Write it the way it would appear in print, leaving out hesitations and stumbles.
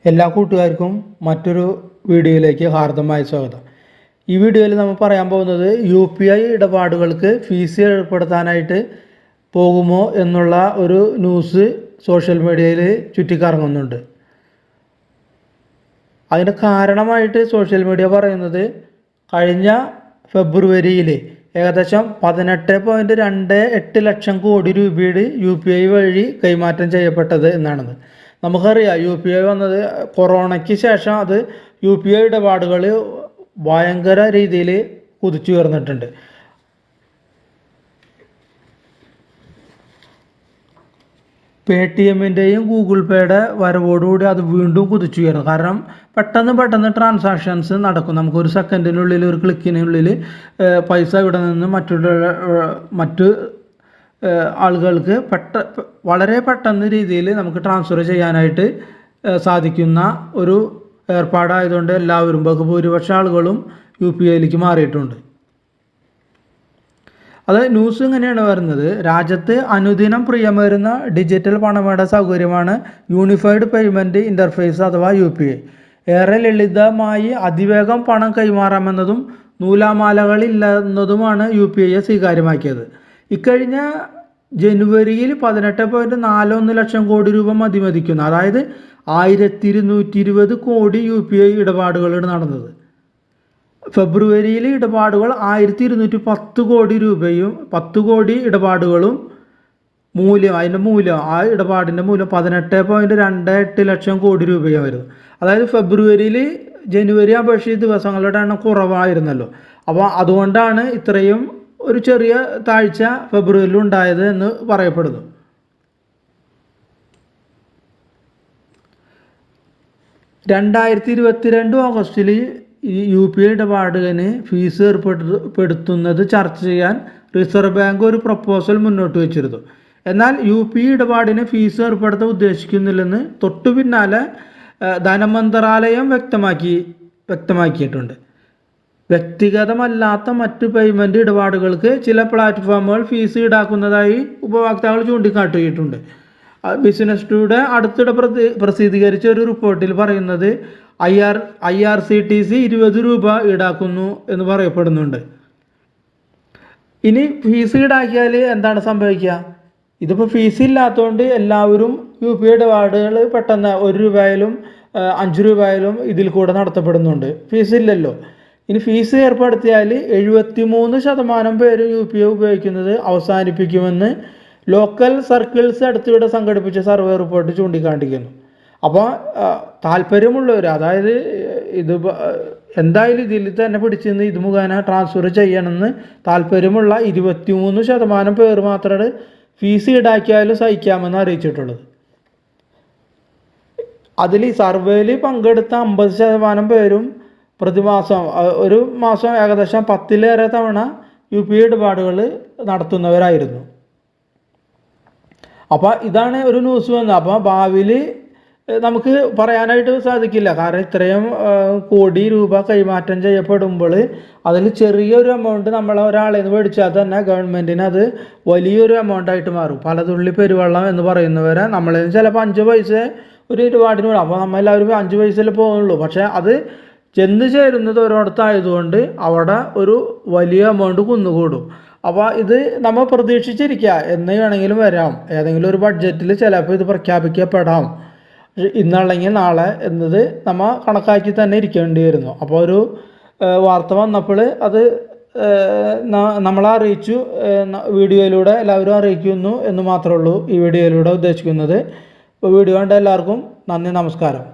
എല്ലാ കൂട്ടുകാർക്കും മറ്റൊരു വീഡിയോയിലേക്ക് ഹാർദമായ സ്വാഗതം. ഈ വീഡിയോയിൽ നമ്മൾ പറയാൻ പോകുന്നത് UPI ഇടപാടുകൾക്ക് ഫീസ് ഏർപ്പെടുത്താനായിട്ട് പോകുമോ എന്നുള്ള ഒരു ന്യൂസ് സോഷ്യൽ മീഡിയയിൽ ചുറ്റിക്കറങ്ങുന്നുണ്ട്. അതിന് കാരണമായിട്ട് സോഷ്യൽ മീഡിയ പറയുന്നത് കഴിഞ്ഞ ഫെബ്രുവരിയിൽ ഏകദേശം 18.28 ലക്ഷം കോടി രൂപയുടെ UPI വഴി കൈമാറ്റം ചെയ്യപ്പെട്ടത് എന്നാണ്. നമുക്കറിയാം UPI വന്നത് കൊറോണയ്ക്ക് ശേഷം അത് UPI ഇടപാടുകൾ ഭയങ്കര രീതിയിൽ കുതിച്ചുയർന്നിട്ടുണ്ട്. പേടിഎമ്മിൻ്റെയും ഗൂഗിൾ പേയുടെ വരവോടുകൂടി അത് വീണ്ടും കുതിച്ചുയർന്നു. കാരണം പെട്ടെന്ന് ട്രാൻസാക്ഷൻസ് നടക്കും. നമുക്കൊരു സെക്കൻഡിനുള്ളിൽ, ഒരു ക്ലിക്കിനുള്ളിൽ പൈസ ഇവിടെ നിന്ന് മറ്റു ആളുകൾക്ക് വളരെ പെട്ടെന്ന് രീതിയിൽ നമുക്ക് ട്രാൻസ്ഫർ ചെയ്യാനായിട്ട് സാധിക്കുന്ന ഒരു ഏർപ്പാടായതുകൊണ്ട് എല്ലാവരും ബഹുഭൂരിപക്ഷം ആളുകളും UPIയിലേക്ക് മാറിയിട്ടുണ്ട്. അത് ന്യൂസ് ഇങ്ങനെയാണ് വരുന്നത്: രാജ്യത്ത് അനുദിനം പ്രിയമേറുന്ന ഡിജിറ്റൽ പണമിട സൗകര്യമാണ് യൂണിഫൈഡ് പേയ്മെൻറ്റ് ഇൻ്റർഫേസ് അഥവാ UPI. ഏറെ ലളിതമായി അതിവേഗം പണം കൈമാറാമെന്നതും നൂലാമാലകളില്ലെന്നതുമാണ് UPIയെ സ്വീകാര്യമാക്കിയത്. ഇക്കഴിഞ്ഞ ജനുവരിയിൽ 18.41 ലക്ഷം കോടി രൂപ മതിമതിക്കുന്ന, അതായത് 1220 കോടി UPI ഇടപാടുകളാണ് നടന്നത്. ഫെബ്രുവരിയിൽ ഇടപാടുകൾ 1210 കോടി രൂപയും 10 കോടി ഇടപാടുകളും അതിൻ്റെ മൂല്യം, ആ ഇടപാടിൻ്റെ മൂല്യം 18.28 ലക്ഷം കോടി രൂപയായിരുന്നു. അതായത് ഫെബ്രുവരിയിൽ ജനുവരി അപേക്ഷിച്ച് ദിവസങ്ങളുടെ എണ്ണം കുറവായിരുന്നല്ലോ. അപ്പോൾ അതുകൊണ്ടാണ് ഇത്രയും ഒരു ചെറിയ താഴ്ച ഫെബ്രുവരിയിൽ ഉണ്ടായത് എന്ന് പറയപ്പെടുന്നു. ഓഗസ്റ്റിൽ ഈ UPI ഇടപാടിന് ഫീസ് ഏർപ്പെടുത്തുന്നത് ചർച്ച ചെയ്യാൻ റിസർവ് ബാങ്ക് ഒരു പ്രപ്പോസൽ മുന്നോട്ട് വെച്ചിരുന്നു. എന്നാൽ UPI ഇടപാടിന് ഫീസ് ഏർപ്പെടുത്താൻ ഉദ്ദേശിക്കുന്നില്ലെന്ന് തൊട്ടു പിന്നാലെ ധനമന്ത്രാലയം വ്യക്തമാക്കിയിട്ടുണ്ട്. വ്യക്തിഗതമല്ലാത്ത മറ്റ് പേയ്മെൻറ്റ് ഇടപാടുകൾക്ക് ചില പ്ലാറ്റ്ഫോമുകൾ ഫീസ് ഈടാക്കുന്നതായി ഉപഭോക്താക്കൾ ചൂണ്ടിക്കാട്ടിയിട്ടുണ്ട്. ബിസിനസ് ടുഡേ അടുത്തിടെ പ്രസിദ്ധീകരിച്ച ഒരു റിപ്പോർട്ടിൽ പറയുന്നത് IRCTC 20 രൂപ ഈടാക്കുന്നു എന്ന് പറയപ്പെടുന്നുണ്ട്. ഇനി ഫീസ് ഈടാക്കിയാൽ എന്താണ് സംഭവിക്കുക? ഇതിപ്പോൾ ഫീസ് ഇല്ലാത്തതുകൊണ്ട് എല്ലാവരും UPI ഇടപാടുകൾ പെട്ടെന്ന് 1 രൂപയിലും 5 രൂപയിലും ഇതിൽ കൂടെ നടത്തപ്പെടുന്നുണ്ട്. ഫീസ് ഇല്ലല്ലോ. ഇനി ഫീസ് ഏർപ്പെടുത്തിയാൽ 73% പേര് UPI ഉപയോഗിക്കുന്നത് അവസാനിപ്പിക്കുമെന്ന് ലോക്കൽ സർക്കിൾസ് അടുത്തിടെ സംഘടിപ്പിച്ച സർവേ റിപ്പോർട്ട് ചൂണ്ടിക്കാണിക്കുന്നു. അപ്പോൾ താല്പര്യമുള്ളവർ, അതായത് ഇത് എന്തായാലും ഇതിൽ തന്നെ പിടിച്ചു നിന്ന് ഇത് മുഖേന ട്രാൻസ്ഫർ ചെയ്യണമെന്ന് താല്പര്യമുള്ള 23% പേർ മാത്രമാണ് ഫീസ് ഈടാക്കിയാലും സഹിക്കാമെന്ന് അറിയിച്ചിട്ടുള്ളത്. അതിൽ ഈ സർവേയിൽ പങ്കെടുത്ത 50% പേരും പ്രതിമാസം ഒരു മാസം ഏകദേശം 10ലേറെ തവണ UPI ഇടപാടുകൾ നടത്തുന്നവരായിരുന്നു. അപ്പോൾ ഇതാണ് ഒരു ന്യൂസ് വന്നത്. അപ്പോൾ ഭാവിയിൽ നമുക്ക് പറയാനായിട്ട് സാധിക്കില്ല. കാരണം ഇത്രയും കോടി രൂപ കൈമാറ്റം ചെയ്യപ്പെടുമ്പോൾ അതിൽ ചെറിയൊരു എമൗണ്ട് നമ്മൾ ഒരാളിൽ നിന്ന് മേടിച്ചാൽ തന്നെ ഗവൺമെൻറ്റിന് അത് വലിയൊരു എമൗണ്ടായിട്ട് മാറും. പലതുള്ളി പെരുവെള്ളം എന്ന് പറയുന്നവരെ നമ്മളിൽ നിന്ന് ചിലപ്പോൾ 5 പൈസ ഒരു ഇടപാടിന് വേണം. അപ്പോൾ നമ്മളെല്ലാവരും 5 പൈസയിൽ പോകുന്നുള്ളൂ. പക്ഷേ അത് ചെന്ന് ചേരുന്നത് ഒരിടത്തായതുകൊണ്ട് അവിടെ ഒരു വലിയ എമൗണ്ട് കുന്നുകൂടും. അപ്പോൾ ഇത് നമ്മൾ പ്രതീക്ഷിച്ചിരിക്കുക, എന്ന് വേണമെങ്കിലും വരാം. ഏതെങ്കിലും ഒരു ബഡ്ജറ്റിൽ ചിലപ്പോൾ ഇത് പ്രഖ്യാപിക്കപ്പെടാം, ഇന്നല്ലെങ്കിൽ നാളെ എന്നത് നമ്മൾ കണക്കാക്കി തന്നെ ഇരിക്കേണ്ടി വരുന്നു. അപ്പോൾ ഒരു വാർത്ത വന്നപ്പോൾ അത് നമ്മളെ അറിയിച്ചു, വീഡിയോയിലൂടെ എല്ലാവരും അറിയിക്കുന്നു എന്ന് മാത്രമേ ഉള്ളൂ ഈ വീഡിയോയിലൂടെ ഉദ്ദേശിക്കുന്നത്. അപ്പോൾ വീഡിയോ കണ്ട എല്ലാവർക്കും നന്ദി, നമസ്കാരം.